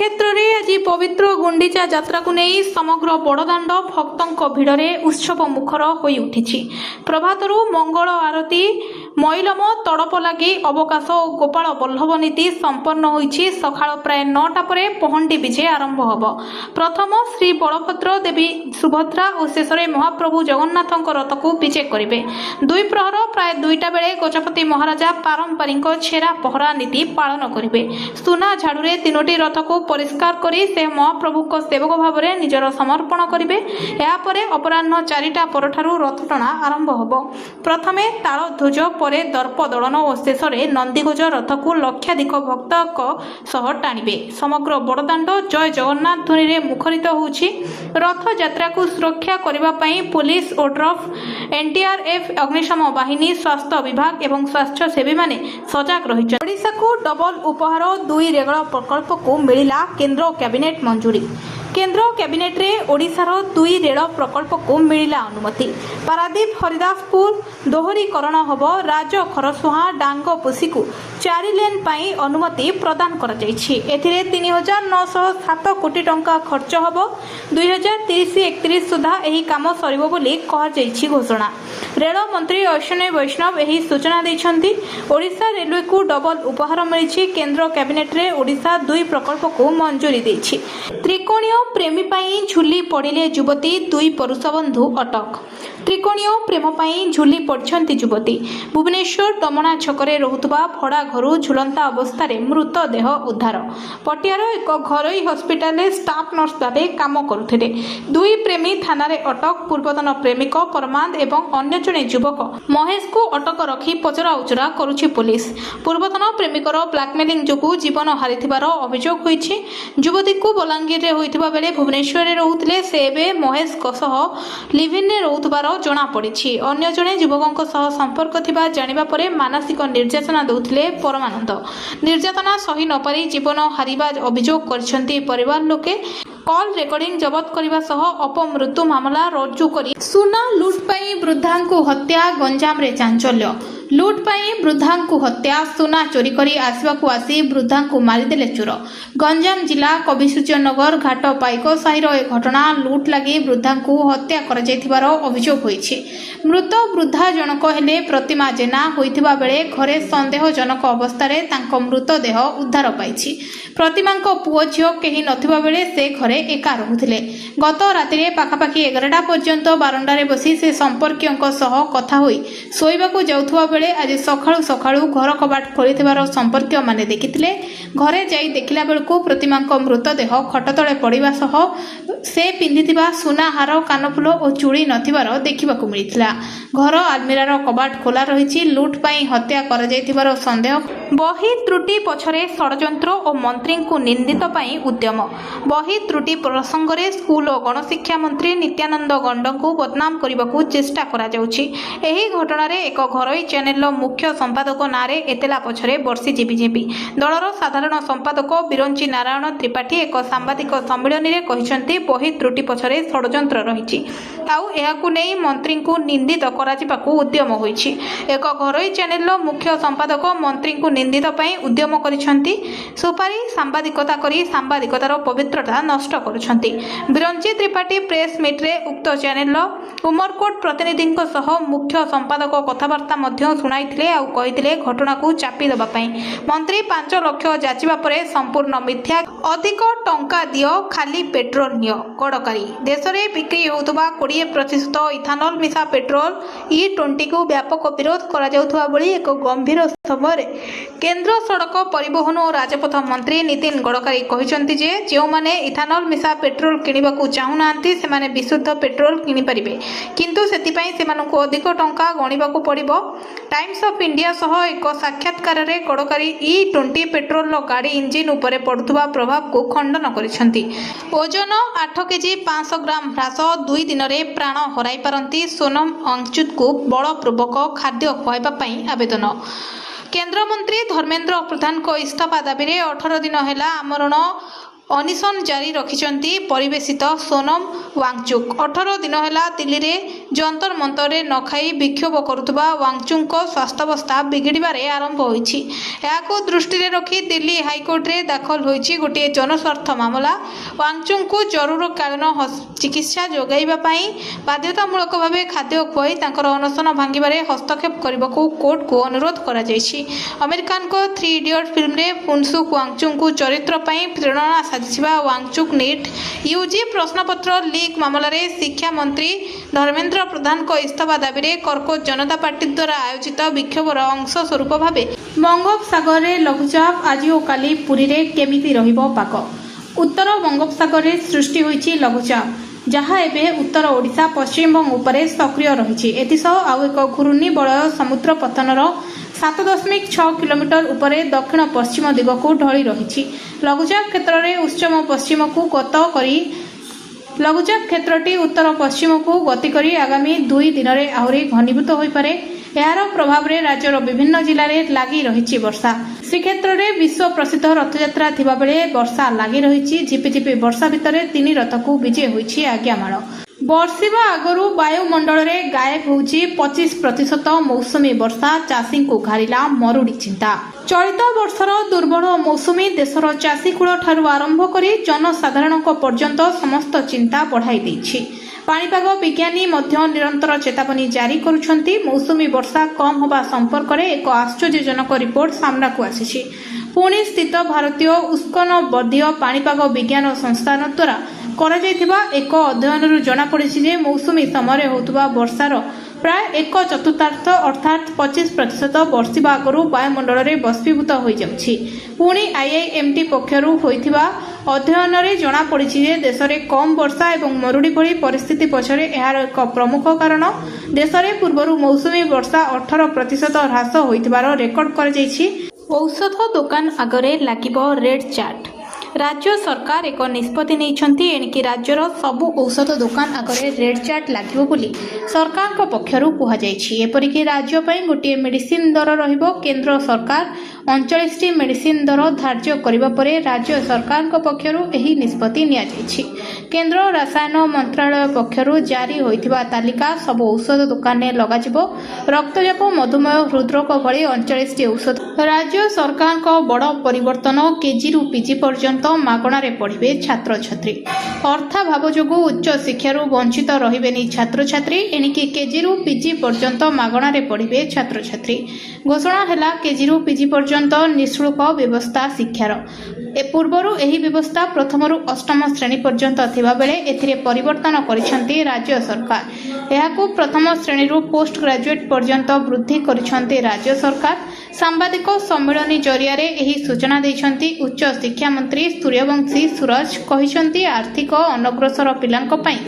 श्रीक्षेत्र में आज पवित्र गुंडीचा यात्रा को नहीं समग्र बड़दाण्ड भक्तों भिड़े उत्सव मुखर हो उठी। प्रभातरू मंगल आरती मईलम तड़प लगी अवकाश और गोपाल बल्लभ नीति संपन्न होईछि। सकाळ प्राय 9टा पर पहंडी विजय आरंभ होब। प्रथम श्री बलभद्र देवी सुभद्रा और शेष महाप्रभु जगन्नाथ रथ को विजय करेंगे। दुई प्रहर प्राय 2टा बेले गजपति महाराजा पारंपरिक छेरा पहरा नीति पालन करेंगे। सुना झाड़ू 3टी रथ को परिष्कार करी से महाप्रभु को सेवक भाव में निजर समर्पण करेंगे। यापर अपराह्न 4टा परठारु रथ टଣା आरंभ होब। प्रथमे ताल ध्वज परे दर्प दलन और शेष में नंदीघोष रथ को लक्षाधिक भक्त सह टाणिबे। समग्र बड़दाण्ड जय जगन्नाथ ध्वनि रे मुखरित होउछि। रथ यात्रा को सुरक्षा करने पुलिस ओड्रफ एनडीआरएफ अग्निशम बाहिनी स्वास्थ्य विभाग एवं स्वास्थ्यसेवी माने सजग रही। ओडिशा को डबल उपहार 2 रेल प्रकल्प को मिला केंद्र कैबिनेट मंजूरी। केंद्र कैबिनेट रे ओडिशार 2 रेल प्रकल्प को मिला अनुमति। पारादीप हरिदासपुर दोहरीकरण होब। राज खरसुहा डांगपोसी को 4 लेन पाई अनुमति प्रदान कर जाइछि। एथिरे 3907 कोटी टंका खर्च होब। 2030-31 सुधा एही काम सरिबो बोली कहा जाइछि घोषणा। रेल मंत्री अश्विनी वैष्णव एही सूचना दैछन्ति। ओडिशा रेलवे को डबल उपहार मिलिछि। केंद्र कैबिनेट रे ओडिशा 2 प्रकल्प को मंजूरी दैछि। त्रिकोणीय प्रेमी पाई झुली पड़िले युवती 2 पुरुष बंधु अटक। त्रिकोणीय प्रेम पाई झुली पड़छन्ति युवती। भुवनेश्वर डमणा छकरे रहुतबा भड़ा घरु झुलंता अवस्था रे मृतदेह उद्धार। पटियार एक घरोई हस्पिटाल स्टाफ नर्स भावे काम करुथिले। 2 प्रेमी थाना रे अटक। पूर्वतन प्रेमिक परमांद एवं अन्य जने युवक महेश को अटक रखी पचरा उचरा करुछि पुलिस। पूर्वतन प्रेमिकर ब्लैकमेलिंग जोगु जीवन हारिथिबार अभियोग होईछि। युवती को बलांगीर रे होइथिबा बेले भुवनेश्वर रे रहुथिले। से एबे महेश सह लिव इन रे रहुथिबार जणा पड़िछि। अन्य जने युवकों सह संपर्क थिबा जानिबा परे मानसिक निर्यातना देउथिले परमानंद। निर्यातना सही न पारि जीवन हारिबा अभियोग करछन्ति परिवार लोके। कॉल रेकर्डिंग जबत करने सह अपमृत्यु मामला रुजु करी सुना लुट पाई वृद्धा को हत्या। गंजाम रे चांचल्य। लुट पाई वृद्धा को हत्या। सुना चोरी करी आसवाकू आसी वृद्धा को मारिदेले चोर। गंजाम जिला कविसूर्यनगर घाट पाइक साहिर ए घटना। लुट लगी वृद्धा को हत्या कर जाइथिबार अभियोग होईछि। मृत वृद्धा जनक हेले प्रतिमा जेना होइथिबा बेले घरे संदेहजनक अवस्था रे तांको मृतदेह उद्धार पाइछि। प्रतिमा पुओ झियो केही नथिबा बेले से घरे एका रहुथिले। गत रातिरे पाखापाखि 11टा पर्यंत बारंडारे बसी से संपर्कीयों सह कथा होई सोइबाकू जाउथुबा बेले आज सखाळु सखाळु घर कबाट खोलिथिबार संपर्कीय माने देखिथिले। घरे जाई देखिला बेलकू प्रतिमा मृतदेह खट तळे पड़िबा सह से पिंधिथिबा सुना हार कानफुल और चूड़ी नथिबार देखिबाकू मिलिथिला। घर आलमिरार कबाट खोला रहिछि। लुट पाई हत्या कर जाइथिबार संदेह। बही त्रुटि पछरे षडयंत्र और मंत्री को निंदित पाई उद्यम। बही त्रुटि प्रसंग में स्कूल और गणशिक्षा मंत्री नित्यानंद गंड को बदनाम करने को चेष्टा करा जाउछि। एही घटना रे एक घरोई चैनल मुख्य संपादक नारे एतेला पछरे बर्षिछि बीजेपी। दलर साधारण संपादक बिरंची नारायण त्रिपाठी एक सांबादिक सम्मेलन में कहिसंती बही त्रुटि पछरे षडयंत्र रहिछि आउ एहाकु नै मंत्री को निंदित करा जिबाकू उद्यम होइछि। एक घरोई चैनल मुख्य संपादक मंत्री को निंदित पाई उद्यम करिसंती। सुपारी सांबादिकता करी सांबादिकतार पवित्रता नष्ट करुछंती। बिरंची त्रिपाठी प्रेस मीट रे उक्त चैनल उमरकोट प्रतिनिधि सह मुख्य संपादक कथबार्ता मध्य सुनाइथिले आउ कहिथिले घटना को चापी देबा पई मंत्री 5 लाख जाचिबा परे संपूर्ण मिथ्या। अधिक टंका दियो खाली पेट्रोल नियो। गडकरी देश रे बिक्री होतबा 20% इथानल मिसा पेट्रोल E20 को व्यापक विरोध करा जाउथबा बळी एक गंभीर समय केंद्र सड़क परिवहन और राजपथ मंत्री नितिन गडकरी कहिसंती जे जो माने इथानल मिसा पेट्रोल किनिबाकू चाहुनांती से माने विशुद्ध पेट्रोल किनि परिबे किंतु सेति पई सेमानकू अधिक टंका गणिबाकू पड़िबो। टाइम्स ऑफ इंडिया सह एक साक्षात्कार रे गडकरी E20 पेट्रोल गाड़ी इंजिन उपरे पड़ुथबा प्रभाव को खंडन करिसंती। ओजन 8 केजी 500 ग्राम ह्रास 2 दिन रे प्राण हराई पारंती। सोनम वांगचुक को बलपूर्वक खाद्य खुआइबा पई आवेदन। केंद्र मंत्री धर्मेंद्र प्रधान को इस्तीफा दाबी 18 दिन है आमरण अनशन जारी रखिंट परिवेशित सोनम वांगचुक 18 दिन है दिल्ली में जंतर मंतर न खाई विक्षोभ करुवा वांगचुक स्वास्थ्यावस्था बिगिड़े आरंभ होती दृष्टि रखी दिल्ली हाइकोर्ट में दाखल होती गोटे जनस्वार्थ मामला वांगचुक को जरूरकालीन चिकित्सा जोगाइवाई बाध्यतामूलक भाव खाद्य खुआई अनशन भांगे हस्तक्षेप करने को कोर्ट को अनुरोध कर आमिर खान को 3 इडियट फिल्म में फुनसुक वांगचुक चरित्र प्रेरणा साजिवा वांगचुक नीट यूजी प्रश्नपत्र लीक मामलें शिक्षा मंत्री धर्मेंद्र प्रधान को इस्तीफा दाबी कर्कट जनता पार्टी द्वारा आयोजित विक्षोभर अंश स्वरूप भाव बंगोपसागर में लघुचाप आज और काली पुरी में केमिति रहिबो पाग उत्तर बंगोपसागर में सृष्टि होइछि लघुचाप जहाँ एवं उत्तर ओडिशा पश्चिमबंग उपरे सक्रिय रही एसह आउ एक घूर्णिबलय समुद्र पतनर 7.6 किलोमीटर उपरे दक्षिण पश्चिम दिग को ढली रही लघुचाप क्षेत्र में उच्चम पश्चिम को गत करी लघुचाप क्षेत्रटी उत्तर पश्चिम को गति करी आगामी 2 दिन में आहरी घनीभूत हो पारे यार प्रभाव में राज्यर विभिन्न जिले में लगी रही वर्षा श्रीक्षेत्र में विश्व प्रसिद्ध रथयात्रा थिबा बेले वर्षा लगी रही झिपिझिपि वर्षा भितर 3 रथ को विजय होइछि आज्ञामाल बर्षिबा आगरू वायुमंडल में गायब होउछि 25% मौसुमी वर्षा चाषी को घारिला मरुड़ी चिंता चलित वर्षर दुर्बल मौसुमी देशर चाषीकूल ठारू आरंभ करी जनसाधारण पर्यंत समस्त चिंता बढ़ाई देछि पाणीपाग विज्ञानी मध्य निरंतर चेतावनी जारी करुछंती मौसुमी वर्षा कम होबा संपर्क में एक आश्चर्यजनक रिपोर्ट सामना को आसीछि पुणे स्थित भारतीय उष्णकटिबंधीय पाणीपाग विज्ञान संस्थान द्वारा कराଯାଇଥିବା एक अध्ययन जना पड़ी जे मौसुमी समय होतुबा वर्षार प्राय 1/4 अर्थात 25% वर्षिबा आगरू वायुमंडल में बाष्पीभूत हो जाउछि पुणी आईआईएमटी पक्षर होइथिबा अध्ययन में जना पड़ी जे देश में कम वर्षा और मरुड़ी भली परिस्थिति पछरे एहार एक प्रमुख कारण देश में पूर्व मौसुमी वर्षा 18% ह्रास होइथिबार रेकर्ड कराଯାଇଛି औषध दुकान आगरे लागिबो रेड चार्ट राज्य सरकार एक निष्पत्ति नहीं एणिकी राज्यर सबु औषध दुकान आगे रेड चार्ट लगे बोली सरकार पक्षर कहुपर राज्य गोटे मेडिसिन दर केंद्र सरकार 39टी मेडिसिन दर धार्य करने पर राज्य सरकार पक्षर एही निष्पत्ति नियाଯାଇଛି केंद्र रसायन मंत्रालय पक्षर जारी होइथिबा तालिका सब औषध दुकान में लगाजिबो रक्तचाप मधुमेह हृदरोग भली 39टी औषध राज्य सरकार बड़ परिवर्तन केजी रु पीजी पर्यंत मागणारे पढ़े छात्र छात्री अर्थाभाव जो उच्च शिक्षार वंचित रही छात्र छात्री एणिकी केजी रु पीजी पर्यंत मागणारे पढ़े छात्र छात्री घोषणा है केजी रु पीजी पर्यंत निःशुल्क व्यवस्था शिक्षार पूर्वर एही व्यवस्था प्रथम रु अष्टम श्रेणी पर्यंत थिबा बेले एथिरे परिवर्तन करिसेंती राज्य सरकार एहाकू प्रथम श्रेणी रु पोस्ट ग्रेजुएट पर्यंत वृद्धि करिसेंती राज्य सरकार सांबादिक सम्मेलन जरिया एही सूचना दैछंती उच्च शिक्षा मंत्री सूर्यवंशी सूरज कहिसेंती आर्थिक अनग्रसर पिलांक पई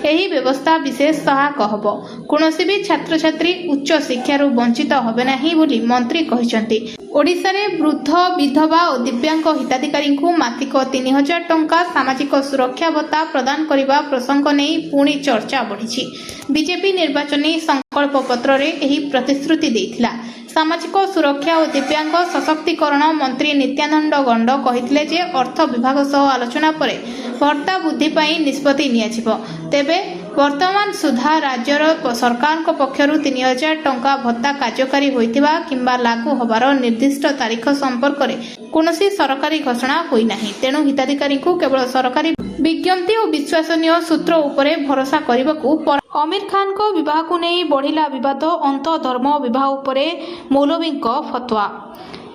एही व्यवस्था विशेष सहायक हबो कोनोसी भी छात्र छात्री उच्च शिक्षारु वंचित होबे नाही बोली मंत्री कहिसेंती ओडिशा रे वृद्ध विधवा और दिव्यांग हिताधिकारी को मासिक 3000 टंका सामाजिक सुरक्षा भत्ता प्रदान करने प्रसंग नहीं पुणी चर्चा बढ़ी बीजेपी निर्वाचनी संकल्प पत्र रे एही प्रतिश्रुति देइथिला सामाजिक सुरक्षा और दिव्यांग सशक्तिकरण मंत्री नित्यानंद गंड कहिथिले जे अर्थ विभाग सह आलोचना पर भत्ता वृद्धि पई निष्पत्ति नियाजिबो तेबे वर्तमान सुधा राज्यर सरकार पक्षर 3000 टंका भत्ता कार्यकारी होइथिबा किंबा लागू होबार निर्दिष्ट तारीख संपर्क में कौनसी सरकारी घोषणा होई नाही तेणु हिताधिकारी को केवल सरकारी विज्ञप्ति और विश्वसनीय सूत्र उपरे भरोसा करबाकू आमिर खान को विवाह को नहीं बढ़िला विवाद अंत धर्म विवाह उपरे मौलवी फतवा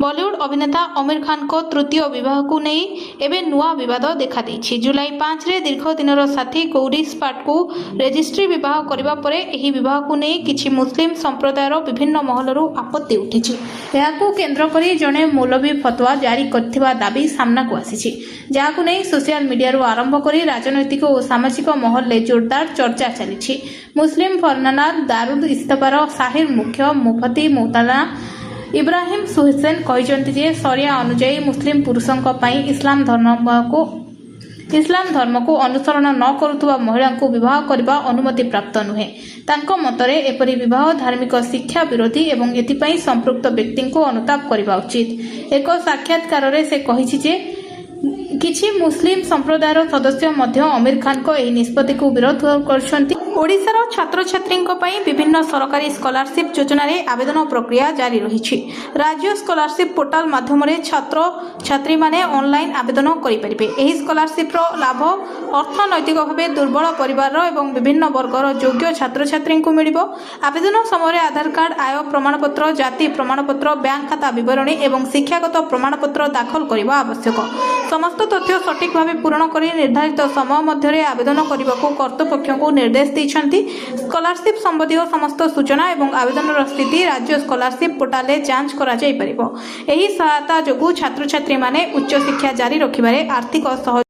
बॉलीवुड अभिनेता आमिर खान को तृतीय विवाह को नहीं एवं नुआ विवाद देखा देछि जुलाई 5 रे दीर्घ दिनर साथी गौरी स्पाट को रेजिस्ट्री विवाह करबा परे एही विवाह को नहीं किछि मुस्लिम संप्रदायर विभिन्न महलरू आपत्ति उठिछि एहाकू केंद्र करी जने मौलवी फतवा जारी करथिबा दाबी सामना को आसीछि जाहाकू नहीं सोशल मीडिया रो आरंभ करी राजनैतिक और सामाजिक महल ले जोरदार चर्चा चलिछि मुस्लिम फरनाना दारुद इस्ताबार साहिर मुख्य मुफती मुताला इब्राहिम सुहसेन कहते जे शरिया अनुजाई मुस्लिम पुरुषों इस्लाम धर्म को अनुसरण न करुवा महिला को विवाह करने अनुमति प्राप्त नुहे तांको मतरे एपरी विवाह धार्मिक शिक्षा विरोधी एवं एथिपाई संपृक्त व्यक्ति को अनुताप करने उचित एक साक्षात्कार से कही କିଛି ମୁସଲିମ ସମ୍ପ୍ରଦାୟର ସଦସ୍ୟ ମଧ୍ୟ ଅମିର ଖାନଙ୍କ ଏହି ନିଷ୍ପତ୍ତିକୁ ବିରୋଧ କରୁଛନ୍ତି। ଓଡ଼ିଶାର ଛାତ୍ରଛାତ୍ରୀଙ୍କ ପାଇଁ ବିଭିନ୍ନ ସରକାରୀ ସ୍କଲାରସିପ୍ ଯୋଜନାରେ ଆବେଦନ ପ୍ରକ୍ରିୟା ଜାରି ରହିଛି। ରାଜ୍ୟ ସ୍କଲାରସିପ୍ ପୋର୍ଟାଲ ମାଧ୍ୟମରେ ଛାତ୍ରଛାତ୍ରୀମାନେ ଅନଲାଇନ୍ ଆବେଦନ କରିପାରିବେ। ଏହି ସ୍କଲାରସିପ୍ର ଲାଭ ଅର୍ଥନୈତିକ ଭାବେ ଦୁର୍ବଳ ପରିବାରର ଏବଂ ବିଭିନ୍ନ ବର୍ଗର ଯୋଗ୍ୟ ଛାତ୍ରଛାତ୍ରୀଙ୍କୁ ମିଳିବ। ଆବେଦନ ସମୟରେ ଆଧାର କାର୍ଡ, ଆୟ ପ୍ରମାଣପତ୍ର, ଜାତି ପ୍ରମାଣପତ୍ର, ବ୍ୟାଙ୍କ ଖାତା ବିବରଣୀ ଏବଂ ଶିକ୍ଷାଗତ ପ୍ରମାଣପତ୍ର ଦାଖଲ କରିବା ଆବଶ୍ୟକ। ସମସ୍ତ ତଥ୍ୟ ସଠିକ୍ ଭାବେ ପୂରଣ କରି ନିର୍ଦ୍ଧାରିତ ସମୟ ମଧ୍ୟରେ ଆବେଦନ କରିବାକୁ କର୍ତ୍ତୃପକ୍ଷଙ୍କୁ ନିର୍ଦ୍ଦେଶ ଦେଇଛନ୍ତି। ସ୍କଲାରସିପ୍ ସମ୍ବନ୍ଧୀୟ ସମସ୍ତ ସୂଚନା ଏବଂ ଆବେଦନର ସ୍ଥିତି ରାଜ୍ୟ ସ୍କଲାରସିପ୍ ପୋର୍ଟାଲରେ ଯାଞ୍ଚ କରାଯାଇପାରିବ। ଏହି ସହାୟତା ଯୋଗୁଁ ଛାତ୍ରଛାତ୍ରୀମାନେ ଉଚ୍ଚଶିକ୍ଷା ଜାରି ରଖିବାରେ ଆର୍ଥିକ ସହଯୋଗ